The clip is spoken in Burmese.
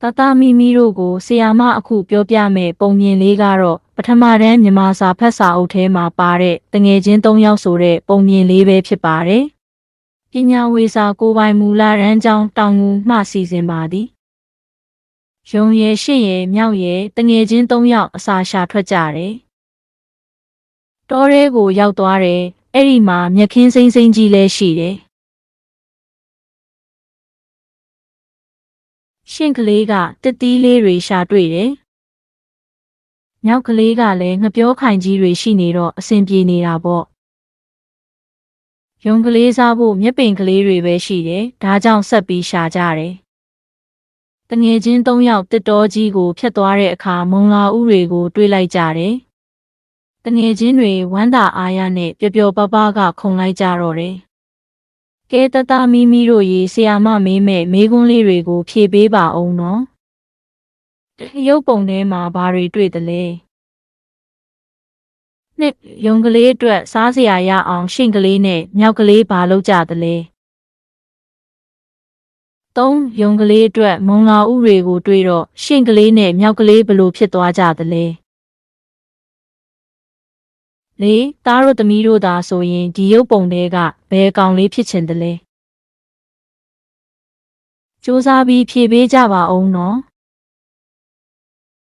တသားမိတို့ကိုဆရာမအခုပြောပြမယ်ပုံမြင်လေးကတော့ပထမတန်းမြန်မာစာဖတ်စာအုပ်ထဲမှာပါတဲ့တငယ်ချင်း၃ယောက်ဆိုတဲ့ပုံမြင်လေးပဲဖြစ်ပါတယ်။ပညာဝေစာကိုပိုင်မူလတန်းကျောင်းတောင်ငူမှစီစဉ်ပါသည်။ရုံရယ်ရှစ်ရယ်မြောက်ရယ်တငယ်ချင်း၃ယောက်အစာရှာထွက်ကြတယ်။တောထဲကိုရောက်သွားတယ်။အဲ့ဒီမှာမြက်ခင်းစိမ့်ကြီးလည်းရှိတယ်။ရှင့်ကလေးကတစ်သီးလေးတွေရှာတွေ့တယ်။မြောက်ကလေးကလည်းငပြောခိုင်ကြီးတွေရှိနေတော့အဆင်ပြေနေတာပေါ့။ရုံကလေးစားဖို့မြက်ပင်ကလေးတွေပဲရှိတယ်။ဒါကြောင့်ဆက်ပြီးရှာကြတယ်။တငယ်ချင်း၃ယောက်တစ်တောကြီးကိုဖြတ်သွားတဲ့အခါမုံလာဥတွေကိုတွေးလိုက်ကြတယ်။တငယ်ချင်းတွေဝမ်းသာအားရနဲ့ပျော်ပျော်ပါးပါးကခုံလိုက်ကြတော့တယ်။ကဲတသားမိတို့ရေဆရာမမေးမဲ့မေးခွန်းလေးတွေကိုဖြေပေးပါအောင်နော်။ရုပ်ပုံထဲမှာဘာတွေတွေ့သလဲ။နှစ်ရုံကလေးအတွက်စားစရာရအောင်ရှင့်ကလေးနဲ့မြောက်ကလေးဘာလုပ်ကြသလဲ။သုံးရုံကလေးအတွက်မုံလာဥတွေကိုတွေးတော့ရှင့်ကလေးနဲ့မြောက်ကလေးဘလို့ဖြစ်သွားကြသလဲ။လေးသားတို့သမီးတို့သာဆိုရင်ဒီရုပ်ပုံထဲကဘယ်အကောင်လေးဖြစ်ချင်သလဲ။စူးစမ်းပြီးဖြေပေးကြပါအောင်နော်။